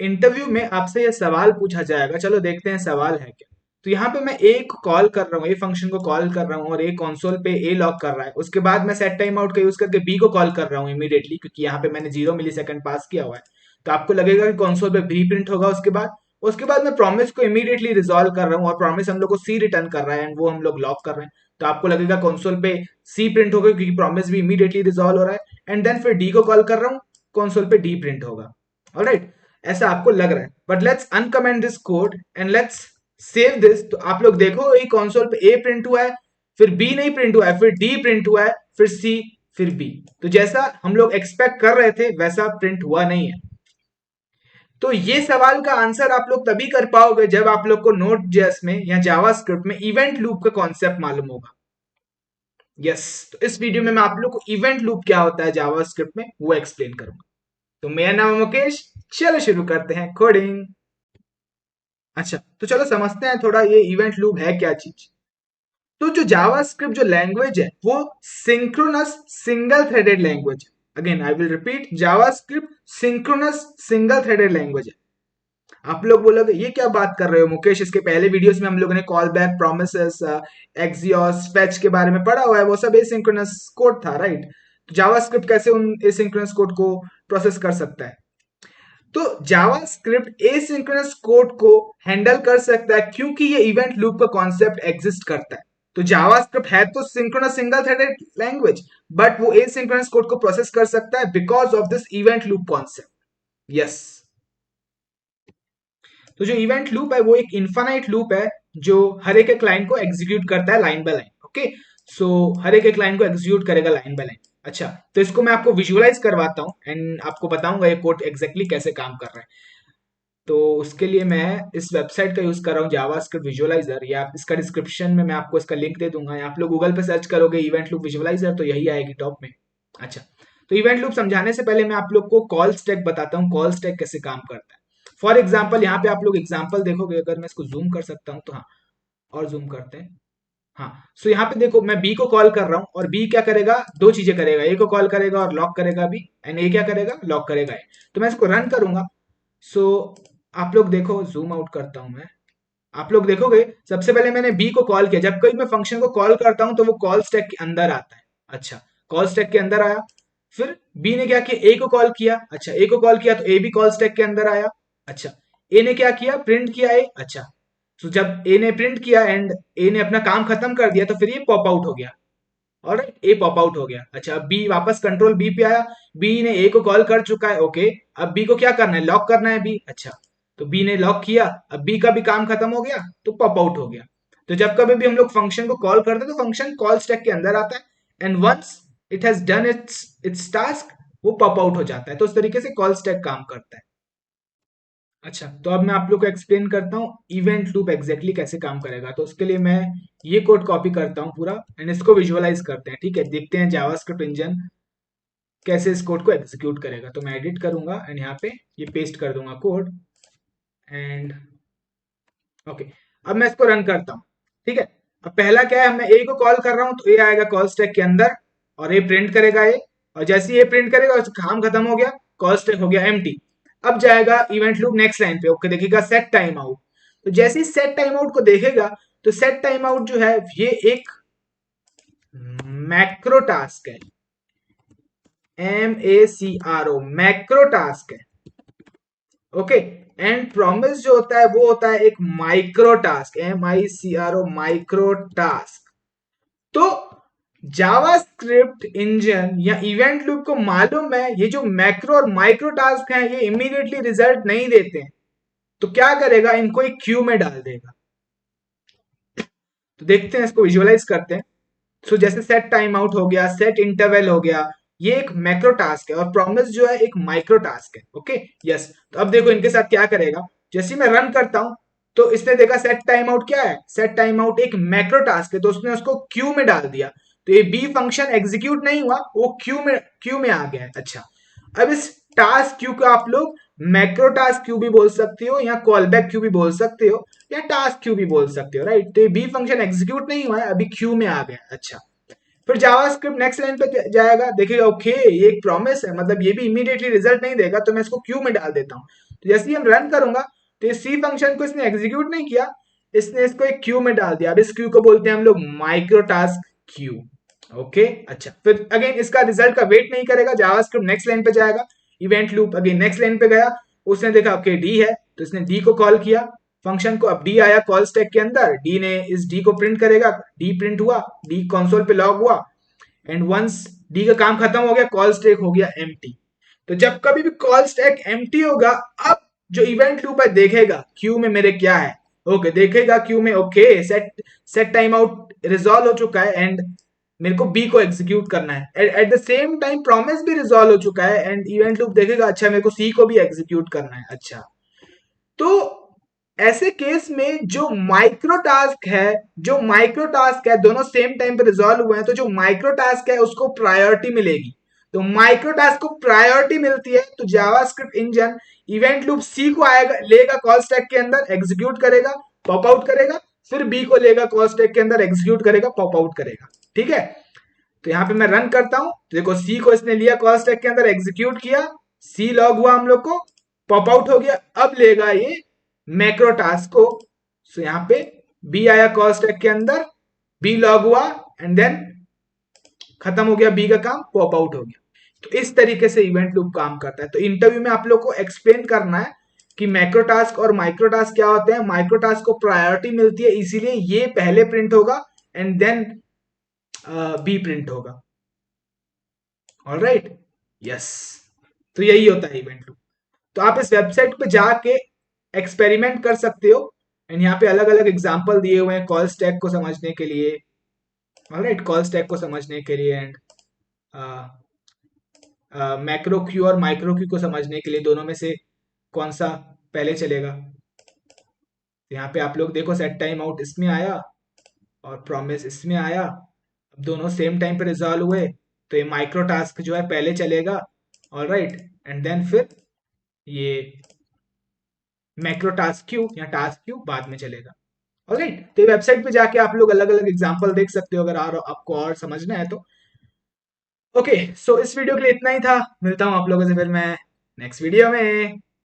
Interview में आपसे ये सवाल पूछा जाएगा, चलो देखते हैं सवाल है क्या। तो यहाँ पे मैं ए को कॉल कर रहा हूँ, ए फंक्शन को कॉल कर रहा हूँ और ए कंसोल पे ए लॉक कर रहा है। उसके बाद मैं सेट टाइम आउट का यूज करके बी को कॉल कर रहा हूँ इमीडिएटली, क्योंकि यहाँ पे मैंने 0 मिली सेकंड पास किया हुआ है। तो आपको लगेगा कि कंसोल पे बी प्रिंट होगा। उसके बाद मैं प्रॉमिस को इमीडिएटली रिजॉल्व कर रहा हूँ और प्रॉमिस हम लोग को सी रिटर्न कर रहा है एंड वो हम लोग लॉक कर रहे हैं। तो आपको लगेगा कंसोल पे सी प्रिंट होगा क्योंकि प्रॉमिस भी इमीडिएटली रिजॉल्व हो रहा है। एंड देन फिर डी को कॉल कर रहा हूँ, कंसोल पे डी प्रिंट होगा। ऑलराइट, ऐसा आपको लग रहा है। But let's uncomment this code and let's save this. तो आप लोग देखो ये कंसोल पे ए प्रिंट हुआ है, फिर बी नहीं प्रिंट हुआ है, फिर डी प्रिंट हुआ है, फिर सी, फिर बी। तो जैसा हम लोग एक्सपेक्ट कर रहे थे वैसा प्रिंट हुआ नहीं है। तो ये सवाल का आंसर आप लोग तभी कर पाओगे जब आप लोग को नोड जेएस में या जावास्क्रिप्ट में इवेंट लूप का कॉन्सेप्ट मालूम होगा। यस, तो इस वीडियो में मैं आप लोग को इवेंट लूप क्या होता है जावास्क्रिप्ट में वो एक्सप्लेन करूंगा। तो मेरा नाम है मुकेश, चलो शुरू करते हैं कोडिंग। अच्छा, तो चलो समझते हैं थोड़ा ये इवेंट लूप है क्या चीज। तो जो जावास्क्रिप्ट जो लैंग्वेज है वो सिंक्रोनस सिंगल थ्रेडेड लैंग्वेज है। Again I will repeat, JavaScript synchronous single threaded language है। आप लोग बोलोगे ये क्या बात कर रहे हो मुकेश, इसके पहले वीडियोस में हम लोगों ने call back, promises, Axios, fetch के बारे में पढ़ा हुआ है, वो सब एसिंक्रोनस कोड था, राइट। तो जावास्क्रिप्ट कैसे उन एसिंक्रोनस कोड को प्रोसेस कर सकता है? तो जावास्क्रिप्ट एसिंक्रोनस कोड को हैंडल कर सकता है क्योंकि ये इवेंट लूप का कॉन्सेप्ट एग्जिस्ट करता है। तो जावास्क्रिप्ट है तो synchronous single threaded language, but वो एसिंक्रोनस कोड को प्रोसेस कर सकता है because of this event loop concept. Yes, तो जो इवेंट लूप है वो एक इन्फानाइट लूप है जो हर एक क्लाइंट को एग्जीक्यूट करता है लाइन बाय लाइन। ओके, सो हर एक क्लाइंट को एग्जीक्यूट करेगा लाइन बाय लाइन। अच्छा, तो इसको मैं आपको विजुअलाइज करवाता हूँ एंड आपको बताऊंगा ये कोड एग्जैक्टली कैसे काम कर रहा है। तो उसके लिए मैं इस वेबसाइट का यूज कर रहा हूँ, जावास्क्रिप्ट विजुअलाइजर, या इसका डिस्क्रिप्शन में मैं आपको इसका लिंक दे दूंगा, या आप लोग गूगल पे सर्च करोगे इवेंट लूप विजुअलाइजर तो यही आएगी टॉप में। अच्छा, तो इवेंट लूप समझाने से पहले मैं आप लोग को कॉल स्टैक बताता हूँ, कॉल स्टैक कैसे काम करता है। फॉर एग्जाम्पल यहाँ पे आप लोग एग्जाम्पल देखोगे, अगर मैं इसको जूम कर सकता हूँ तो हाँ, और जूम करते हैं। हाँ, सो यहाँ पे देखो मैं बी को कॉल कर रहा हूँ और बी क्या करेगा, दो चीजें करेगा, ए को कॉल करेगा और लॉक करेगा बी, एंड ए क्या करेगा, लॉक करेगा ए। तो मैं इसको रन करूंगा। सो आप लोग देखो, जूम आउट करता हूं मैं। आप लोग देखोगे सबसे पहले मैंने बी को कॉल किया, जब कोई मैं फंक्शन को कॉल करता हूं तो वो कॉल स्टैक के अंदर आता है। अच्छा, कॉल स्टैक के अंदर आया। फिर बी ने क्या किया, ए को कॉल किया। अच्छा, ए को कॉल किया तो ए भी कॉल स्टैक के अंदर आया। अच्छा, ए ने क्या किया, प्रिंट किया ए। अच्छा, तो जब ए ने प्रिंट किया एंड ए ने अपना काम खत्म कर दिया तो फिर ये पॉप आउट हो गया। और ए पॉप आउट हो गया। अच्छा, अब बी वापस कंट्रोल बी पे आया, बी ने ए को कॉल कर चुका है। ओके, अब बी को क्या करना है, लॉक करना है बी। अच्छा, तो बी ने लॉक किया, अब बी का भी काम खत्म हो गया तो पॉप आउट हो गया। तो जब कभी भी हम लोग फंक्शन को कॉल करते हैं तो फंक्शन कॉल स्टैक के अंदर आता है and once it has done its its task वो पॉप आउट हो जाता है। तो उस तरीके से कॉल स्टैक काम करता है। अच्छा, तो अब मैं आप लोग को एक्सप्लेन करता हूँ इवेंट लूप एग्जैक्टली कैसे काम करेगा। तो उसके लिए मैं ये कोड कॉपी करता हूँ पूरा एंड इसको विजुअलाइज करते हैं। ठीक है, देखते हैं जावास्क्रिप्ट इंजन कैसे इस कोड को एग्जीक्यूट करेगा। तो मैं एडिट करूंगा एंड यहाँ पे ये पेस्ट कर दूंगा कोड एंड ओके, अब मैं इसको रन करता हूँ। ठीक है, अब पहला क्या है, मैं ए को कॉल कर रहा हूँ तो ए आएगा कॉल स्टैक के अंदर और ए प्रिंट करेगा ए, और जैसे ही ए प्रिंट करेगा उसका काम खत्म हो गया, कॉल स्टैक हो गया एम्प्टी। अब जाएगा इवेंट लूप नेक्स्ट लाइन पे। ओके, देखिएगा सेट टाइम आउट। तो जैसे ही सेट टाइम आउट को देखेगा तो सेट टाइम आउट जो है ये एक मैक्रो टास्क है, MACRO, मैक्रो टास्क है। ओके, एंड प्रॉमिस जो होता है वो होता है एक micro task, MICRO, micro task. तो जावास्क्रिप्ट इंजन या इवेंट लूप को मालूम है ये जो मैक्रो और माइक्रो टास्क हैं ये इमीडिएटली रिजल्ट नहीं देते हैं, तो क्या करेगा, इनको एक क्यू में डाल देगा। तो देखते हैं, इसको विजुअलाइज करते हैं। सो जैसे सेट टाइम आउट हो गया, सेट इंटरवल हो गया, ये एक मैक्रो टास्क है और प्रॉमिस जो है एक माइक्रो टास्क है। ओके, यस, तो अब देखो इनके साथ क्या करेगा। जैसे मैं रन करता हूं तो इसने देखा सेट टाइम आउट क्या है, सेट टाइम आउट एक मैक्रो टास्क है, तो उसने उसको क्यू में डाल दिया। तो ये बी फंक्शन एग्जीक्यूट नहीं हुआ, वो क्यू में आ गया है। अच्छा, अब इस टास्क क्यू को आप लोग मैक्रो टास्क क्यू भी बोल सकते हो या कॉल बैक क्यू भी बोल सकते हो या टास्क क्यू भी बोल सकते हो, राइट। तो ये बी फंक्शन एग्जीक्यूट नहीं हुआ है, अभी क्यू में आ गया। अच्छा, फिर जावास्क्रिप्ट नेक्स्ट लाइन पे जाएगा, देखेगा ओके ये एक प्रॉमिस है, मतलब ये भी इमीडिएटली रिजल्ट नहीं देगा, तो मैं इसको क्यू में डाल देता हूँ। तो जैसे ही हम रन करूंगा तो ये सी फंक्शन को इसने एग्जीक्यूट नहीं किया, इसने इसको एक क्यू में डाल दिया। अब इस क्यू को बोलते हैं हम लोग माइक्रो टास्क क्यू। ओके अच्छा, फिर अगेन इसका रिजल्ट का वेट नहीं करेगा, जावास्क्रिप्ट नेक्स्ट लाइन पे जाएगा, event loop again next line पे गया, उसने देखा ओके डी है, तो इसने डी को कॉल किया फंक्शन को। अब डी आया कॉल स्टैक के अंदर, डी ने इस डी को प्रिंट करेगा, डी प्रिंट हुआ, डी कंसोल पे लॉग हुआ, एंड वंस डी का काम खत्म हो गया, कॉल स्टैक हो गया एम्प्टी। तो जब कभी भी कॉल स्टैक एम्प्टी होगा, अब जो इवेंट लूप है देखेगा क्यू में मेरे क्या है। ओके देखेगा क्यू में okay set set time out resolve हो चुका है, एंड मेरे को बी को एग्जीक्यूट करना है। At the same time promise भी रिजॉल्व हो चुका है, एंड इवेंट लूप देखेगा अच्छा मेरे को सी को भी एग्जीक्यूट करना है। अच्छा, तो ऐसे केस में जो माइक्रो टास्क है दोनों सेम टाइम पे रिजॉल्व हुए हैं, तो जो माइक्रो टास्क है उसको प्रायोरिटी मिलेगी। तो माइक्रो टास्क को प्रायोरिटी मिलती है, तो जावास्क्रिप्ट इंजन इवेंट लूप सी को आएगा, लेगा कॉल स्टैक के अंदर, एग्जीक्यूट करेगा, पॉप आउट करेगा, फिर बी को लेगा कॉल स्टैक के अंदर, एग्जीक्यूट करेगा, पॉप आउट करेगा। ठीक है, तो यहां पे मैं रन करता हूं, देखो सी को इसने लिया कॉल स्टैक के अंदर, एग्जीक्यूट किया, सी लॉग हुआ हम लोग को, पॉप आउट हो गया। अब लेगा ये मैक्रो टास्क को, सो यहाँ पे बी आया कॉल स्टैक के अंदर, बी लॉग हुआ, एंड देन खत्म हो गया बी का काम, पॉप आउट हो गया। तो इस तरीके से इवेंट लूप काम करता है। तो इंटरव्यू में आप लोग को एक्सप्लेन करना है कि मैक्रो टास्क और माइक्रो टास्क क्या होते हैं। माइक्रो टास्क को प्रायोरिटी मिलती है, इसीलिए ये पहले प्रिंट होगा एंड देन बी प्रिंट होगा। ऑलराइट, यस, तो यही होता है इवेंट लूप। तो आप इस वेबसाइट पे जाके एक्सपेरिमेंट कर सकते हो, एंड यहाँ पे अलग अलग एग्जांपल दिए हुए हैं कॉल स्टैक को समझने के लिए। ऑलराइट, कॉल स्टैक को समझने के लिए, एंड मैक्रो क्यू और माइक्रो क्यू को समझने के लिए, दोनों में से कौन सा पहले चलेगा। यहाँ पे आप लोग देखो सेट टाइम आउट इसमें आया और प्रॉमिस इसमें आया, अब दोनों सेम टाइम पे रिजॉल्व हुए, तो ये माइक्रो टास्क जो है पहले चलेगा। ऑलराइट, एंड देन फिर ये मैक्रो टास्क क्यू या टास्क क्यू बाद में चलेगा। ऑलराइट, तो वेबसाइट पे जाके आप लोग अलग अलग एग्जांपल देख सकते हो अगर आपको और समझना है तो। ओके, सो इस वीडियो के लिए इतना ही था, मिलता हूं आप लोगों से फिर मैं नेक्स्ट वीडियो में।